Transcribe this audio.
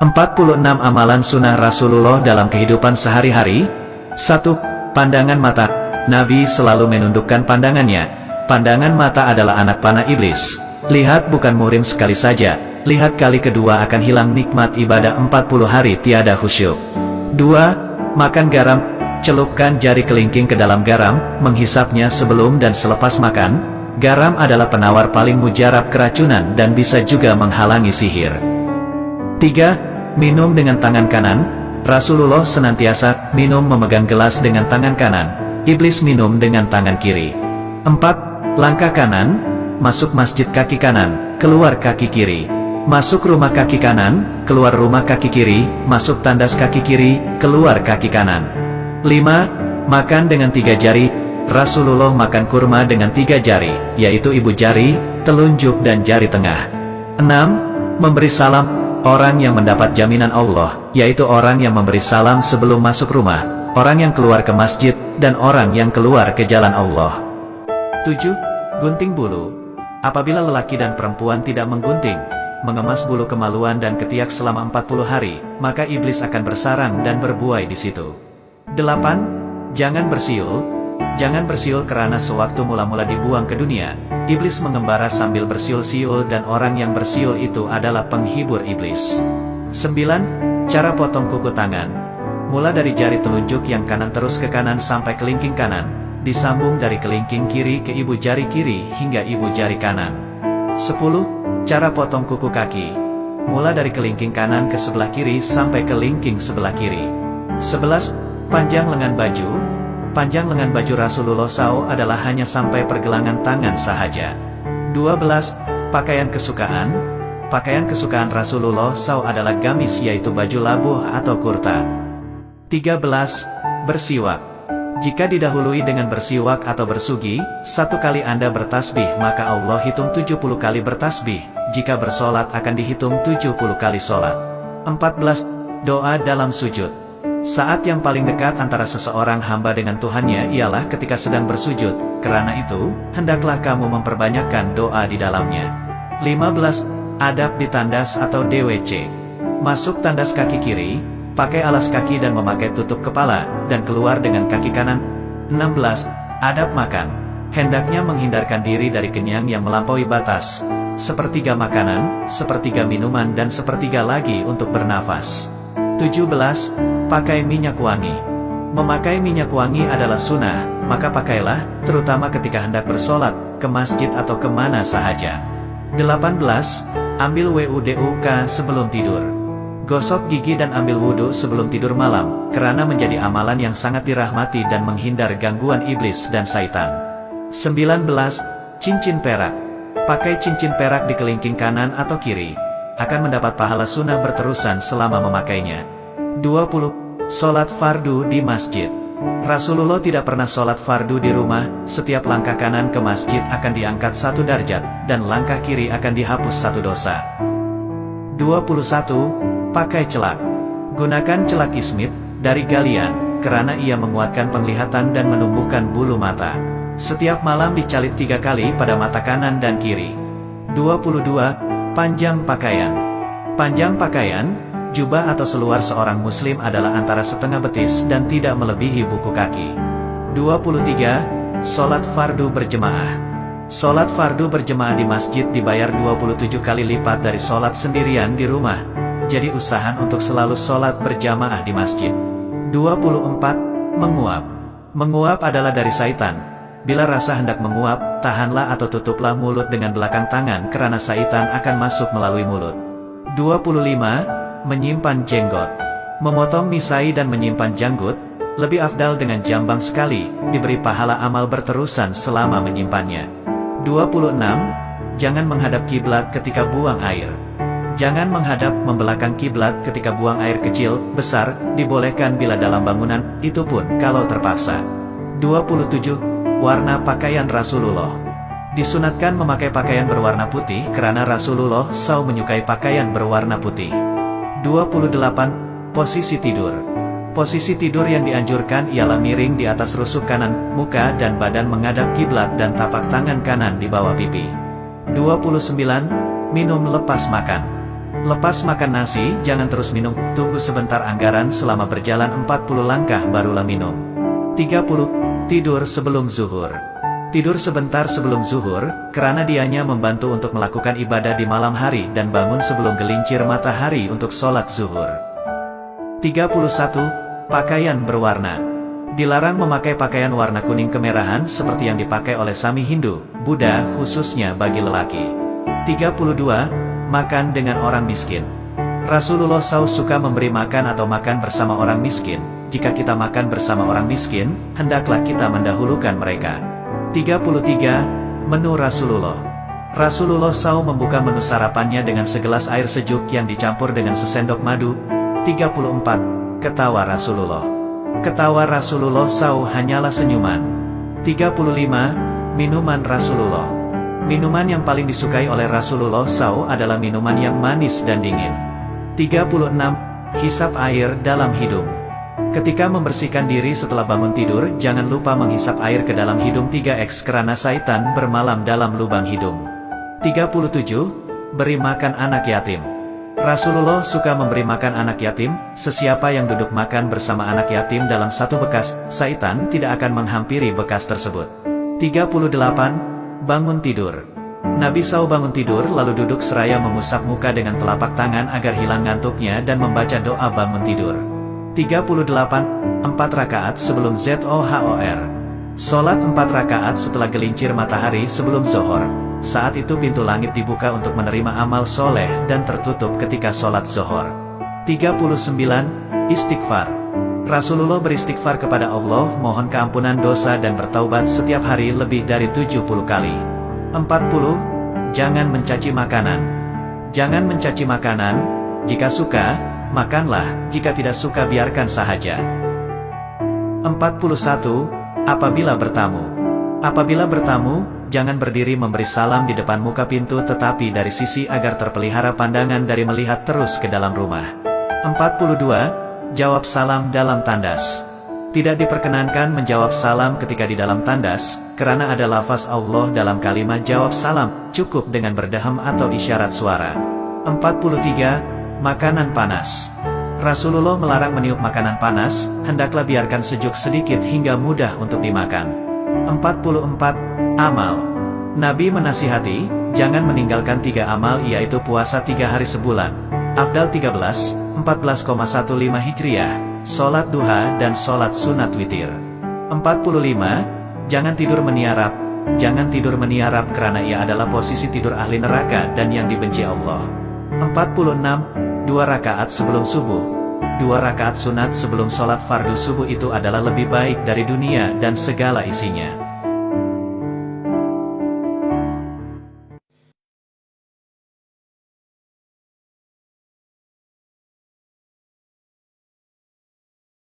46 Amalan sunnah Rasulullah dalam kehidupan sehari-hari. 1. Pandangan mata. Nabi selalu menundukkan pandangannya. Pandangan mata adalah anak panah iblis. Lihat bukan murim sekali saja, lihat kali kedua akan hilang nikmat ibadah 40 hari tiada khusyuk. 2. Makan garam. Celupkan jari kelingking ke dalam garam, menghisapnya sebelum dan selepas makan. Garam adalah penawar paling mujarab keracunan dan bisa juga menghalangi sihir. 3. Minum dengan tangan kanan. Rasulullah senantiasa minum memegang gelas dengan tangan kanan. Iblis minum dengan tangan kiri. 4. Langkah kanan. Masuk masjid kaki kanan, keluar kaki kiri. Masuk rumah kaki kanan, keluar rumah kaki kiri. Masuk tandas kaki kiri, keluar kaki kanan. 5. Makan dengan 3 jari. Rasulullah makan kurma dengan 3 jari, yaitu ibu jari, telunjuk dan jari tengah. 6. Memberi salam. Orang yang mendapat jaminan Allah, yaitu orang yang memberi salam sebelum masuk rumah, orang yang keluar ke masjid, dan orang yang keluar ke jalan Allah. 7. Gunting bulu. Apabila lelaki dan perempuan tidak menggunting, mengemas bulu kemaluan dan ketiak selama 40 hari, maka iblis akan bersarang dan berbuai di situ. 8. Jangan bersiul. Jangan bersiul karena sewaktu mula-mula dibuang ke dunia, iblis mengembara sambil bersiul-siul dan orang yang bersiul itu adalah penghibur iblis. 9. Cara potong kuku tangan. Mula dari jari telunjuk yang kanan terus ke kanan sampai kelingking kanan, disambung dari kelingking kiri ke ibu jari kiri hingga ibu jari kanan. 10. Cara potong kuku kaki. Mula dari kelingking kanan ke sebelah kiri sampai kelingking sebelah kiri. 11. Panjang lengan baju. Panjang lengan baju Rasulullah SAW adalah hanya sampai pergelangan tangan sahaja. 12. Pakaian kesukaan. Pakaian kesukaan Rasulullah SAW adalah gamis, yaitu baju labuh atau kurta. 13. Bersiwak. Jika didahului dengan bersiwak atau bersugi, 1 kali Anda bertasbih maka Allah hitung 70 kali bertasbih. Jika bersolat akan dihitung 70 kali solat. 14. Doa dalam sujud. Saat yang paling dekat antara seseorang hamba dengan Tuhannya ialah ketika sedang bersujud. Karena itu, hendaklah kamu memperbanyakkan doa di dalamnya. 15. Adab di tandas atau DWC. Masuk tandas kaki kiri, pakai alas kaki dan memakai tutup kepala, dan keluar dengan kaki kanan. 16. Adab makan. Hendaknya menghindarkan diri dari kenyang yang melampaui batas. 1/3 makanan, 1/3 minuman dan 1/3 lagi untuk bernafas. 17. Pakai minyak wangi. Memakai minyak wangi adalah sunnah, maka pakailah, terutama ketika hendak bersolat, ke masjid atau kemana sahaja. 18. Ambil WUDUK sebelum tidur. Gosok gigi dan ambil wudhu sebelum tidur malam, karena menjadi amalan yang sangat dirahmati dan menghindar gangguan iblis dan syaitan. 19. Cincin perak. Pakai cincin perak di kelingking kanan atau kiri, akan mendapat pahala sunnah berterusan selama memakainya. 20. Sholat fardu di masjid. Rasulullah tidak pernah sholat fardu di rumah. Setiap langkah kanan ke masjid akan diangkat 1 derajat, dan langkah kiri akan dihapus 1 dosa. 21. Pakai celak. Gunakan celak ismit dari galian, karena ia menguatkan penglihatan dan menumbuhkan bulu mata. Setiap malam dicalit 3 kali pada mata kanan dan kiri. 22. Panjang pakaian. Panjang pakaian, jubah atau seluar seorang muslim adalah antara setengah betis dan tidak melebihi buku kaki. 23. Sholat fardu berjemaah. Sholat fardu berjemaah di masjid dibayar 27 kali lipat dari sholat sendirian di rumah. Jadi usahakan untuk selalu sholat berjamaah di masjid. 24. Menguap. Menguap adalah dari syaitan. Bila rasa hendak menguap, tahanlah atau tutuplah mulut dengan belakang tangan karena syaitan akan masuk melalui mulut. 25. Menyimpan jenggot. Memotong misai dan menyimpan janggut, lebih afdal dengan jambang sekali, diberi pahala amal berterusan selama menyimpannya. 26. Jangan menghadap kiblat ketika buang air. Jangan menghadap membelakang kiblat ketika buang air kecil, besar, dibolehkan bila dalam bangunan, itu pun kalau terpaksa. 27. Warna pakaian Rasulullah. Disunatkan memakai pakaian berwarna putih karena Rasulullah SAW menyukai pakaian berwarna putih. 28. Posisi tidur. Posisi tidur yang dianjurkan ialah miring di atas rusuk kanan, muka dan badan menghadap kiblat dan tapak tangan kanan di bawah pipi. 29. Minum lepas makan. Lepas makan nasi, jangan terus minum, tunggu sebentar anggaran selama berjalan 40 langkah barulah minum. 30. Tidur sebelum zuhur. Tidur sebentar sebelum zuhur, karena dianya membantu untuk melakukan ibadah di malam hari dan bangun sebelum gelincir matahari untuk sholat zuhur. 31. Pakaian berwarna. Dilarang memakai pakaian warna kuning kemerahan seperti yang dipakai oleh Sami Hindu, Buddha khususnya bagi lelaki. 32. Makan dengan orang miskin. Rasulullah SAW suka memberi makan atau makan bersama orang miskin. Jika kita makan bersama orang miskin, hendaklah kita mendahulukan mereka. 33. Menu Rasulullah. Rasulullah SAW membuka menu sarapannya dengan segelas air sejuk yang dicampur dengan sesendok madu. 34. Ketawa Rasulullah. Ketawa Rasulullah SAW hanyalah senyuman. 35. Minuman Rasulullah. Minuman yang paling disukai oleh Rasulullah SAW adalah minuman yang manis dan dingin. 36. Hisap air dalam hidung. Ketika membersihkan diri setelah bangun tidur, jangan lupa menghisap air ke dalam hidung 3x karena syaitan bermalam dalam lubang hidung. 37. Beri makan anak yatim. Rasulullah suka memberi makan anak yatim. Sesiapa yang duduk makan bersama anak yatim dalam satu bekas, syaitan tidak akan menghampiri bekas tersebut. 38. Bangun tidur. Nabi SAW bangun tidur lalu duduk seraya mengusap muka dengan telapak tangan agar hilang ngantuknya dan membaca doa bangun tidur. 38. 4 rakaat sebelum zuhur. Sholat 4 rakaat setelah gelincir matahari sebelum zuhur. Saat itu pintu langit dibuka untuk menerima amal soleh dan tertutup ketika sholat zuhur. 39. Istighfar. Rasulullah beristighfar kepada Allah, mohon keampunan dosa dan bertaubat setiap hari lebih dari 70 kali. 40. Jangan mencaci makanan. Jangan mencaci makanan. Jika suka, makanlah. Jika tidak suka, biarkan sahaja. 41. Apabila bertamu. Apabila bertamu, jangan berdiri memberi salam di depan muka pintu tetapi dari sisi agar terpelihara pandangan dari melihat terus ke dalam rumah. 42. Jawab salam dalam tandas. Tidak diperkenankan menjawab salam ketika di dalam tandas, karena ada lafaz Allah dalam kalimat jawab salam, cukup dengan berdehem atau isyarat suara. 43. Makanan panas. Rasulullah melarang meniup makanan panas, hendaklah biarkan sejuk sedikit hingga mudah untuk dimakan. 44. Amal. Nabi menasihati, jangan meninggalkan 3 amal yaitu puasa 3 hari sebulan, Afdal 13, 14,15 Hijriah, sholat duha dan sholat sunat witir. 45. Jangan tidur meniarap. Jangan tidur meniarap karena ia adalah posisi tidur ahli neraka dan yang dibenci Allah. 46. 2 rakaat sebelum subuh. 2 rakaat sunat sebelum sholat fardu subuh itu adalah lebih baik dari dunia dan segala isinya.